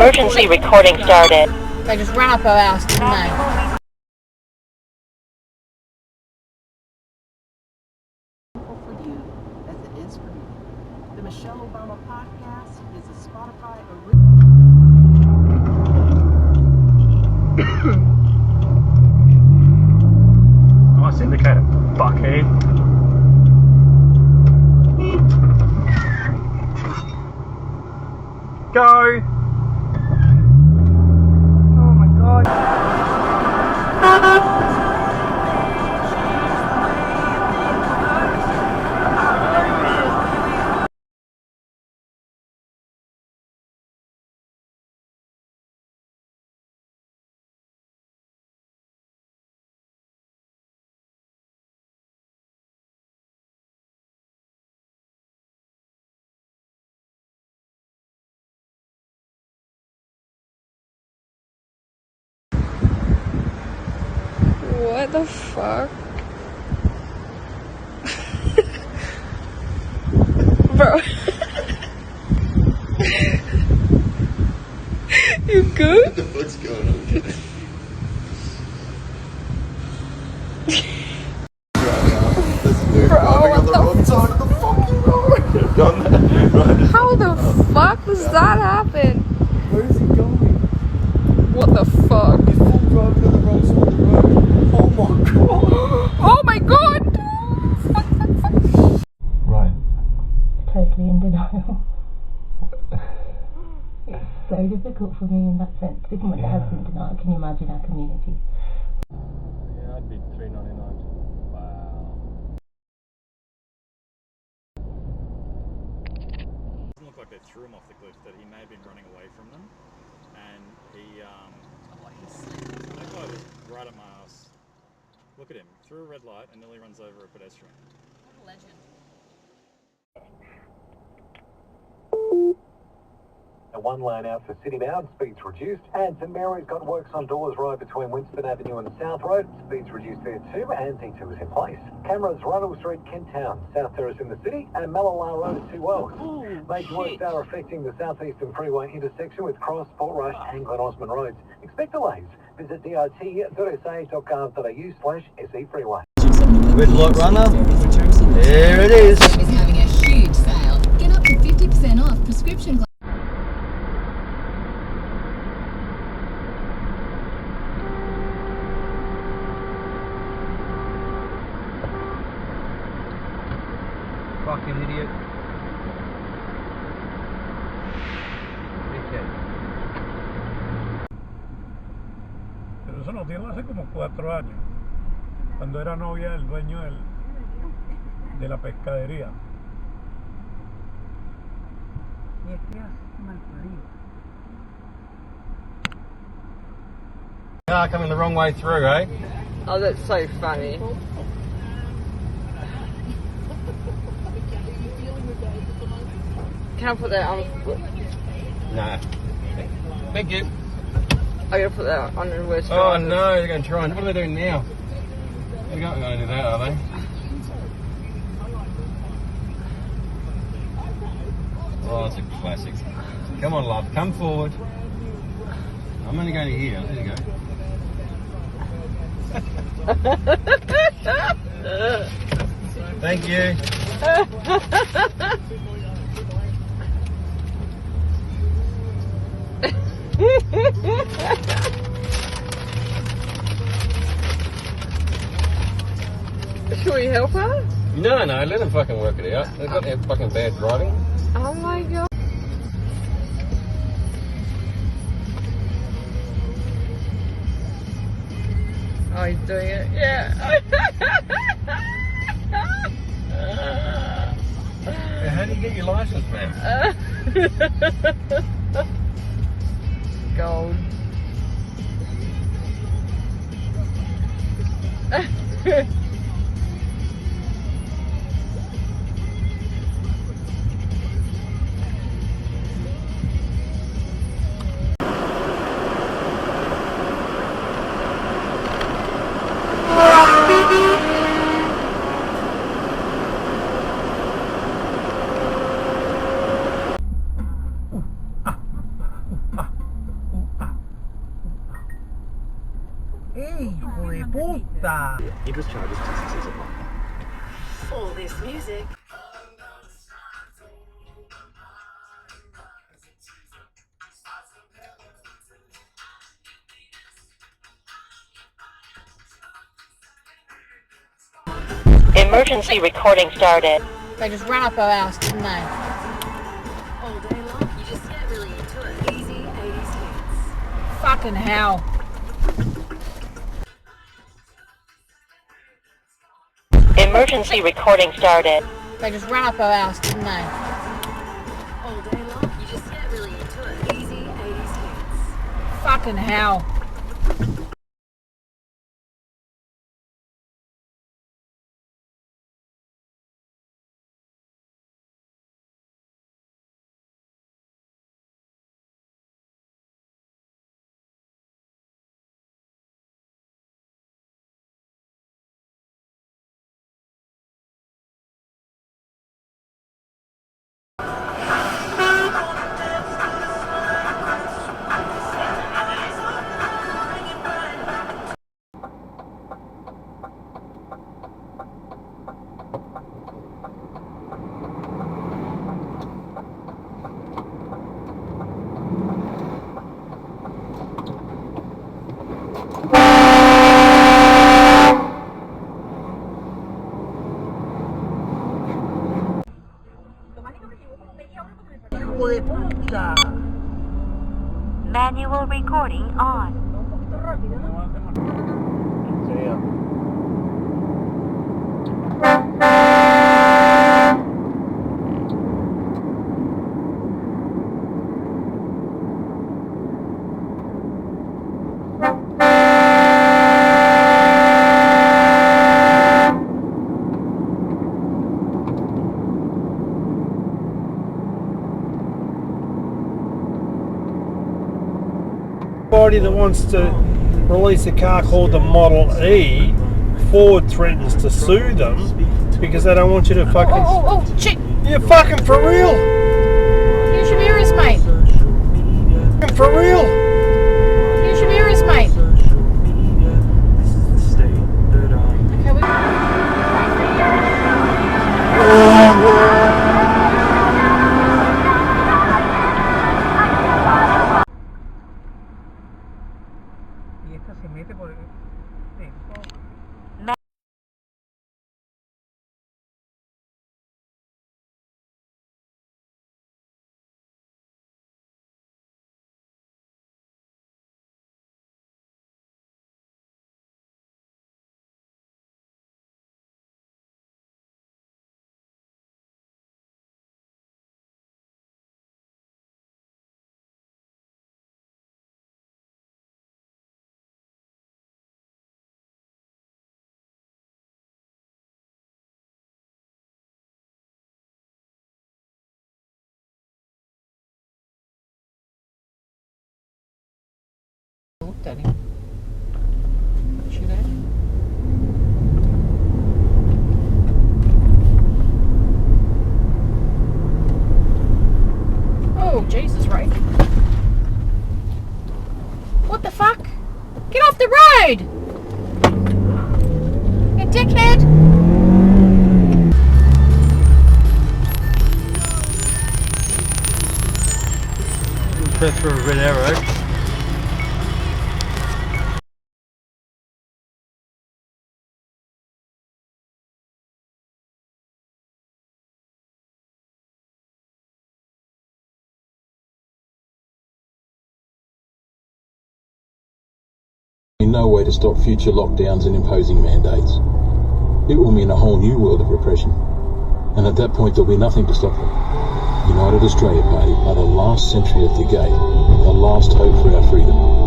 Emergency recording started. They just ran up our house, didn't they? For you, as it is for me. The Michelle Obama podcast is a Spotify original. Nice indicator, fuckhead. Go! Oh my god. What the fuck? Bro. You good? What the fuck's going on here? That's weird. Bro, Driving on the what wrong side of the fucking road. Done that. Right. How the fuck does that happen? Where is he going? What the fuck? He's full driving on the wrong side of the road. Oh my god. Oh my god! Right. Totally in denial. It's so difficult for me in that sense. Even when it has been denial, can you imagine our community? Yeah, I'd be $3.99. Wow. Doesn't look like they threw him off the cliff, that he may have been running away from them. And he, that guy was right at my ass. Look at him, through a red light and nearly runs over a pedestrian. What a legend. A one lane out for City Bound, speeds reduced. And St Mary's got works on Dawes Road between Winston Avenue and the South Road. Speeds reduced there too, and D2 is in place. Cameras, Runnell Street, Kent Town, South Terrace in the city, and Mallala Road, 2 Wells. Major works are affecting the southeastern freeway intersection with Cross, Port Rush, and Glen Osmond roads. Expect delays. Visit drt.sa.gov.au/SE freeway. Red light runner. There it is. Is having a huge sale. Get up to 50% off prescription glasses. Fucking idiot. Pero eso no tiene hace como 4 años, cuando era novia del dueño de la pescadería. Y es que es mal parido. Ah, coming the wrong way through, eh? Oh, that's so funny. Can I put that on? Nah. Thank you. I gotta put that on the worst. Oh no, they're going to try and... What are they doing now? They're not going to do that, are they? Oh, it's a classic. Come on, love. Come forward. I'm only going to here. There you go. Thank you. Should we help her? No, let them fucking work it out. They've got their fucking bad driving. Oh my god. Oh, he's doing it. Yeah. How do you get your license, man? Gold. puta! Interest charges TCCs apply. All this music. Emergency recording started. They just ran up our house, didn't they? All day long, you just get really into it. Easy 80s hits. Fucking hell. Emergency recording started. They just ran up our house, didn't they? All day long, you just get really into it. Easy 80s hits. Fucking hell. ¡Hijo de puta! Manual recording on. Anybody that wants to release a car called the Model E, Ford threatens to sue them because they don't want you to fucking... Oh, shit! You're fucking for real! Use your mirrors, mate. Fucking for real! Use your mirrors, mate. Okay, we... Y esta se mete por el... Looked at him. Should I? Oh, Jesus, right. What the fuck? Get off the road! You dickhead! Press for a red arrow. No way to stop future lockdowns and imposing mandates. It will mean a whole new world of repression, and at that point there'll be nothing to stop them. United Australia Party are the last sentry at the gate, the last hope for our freedom.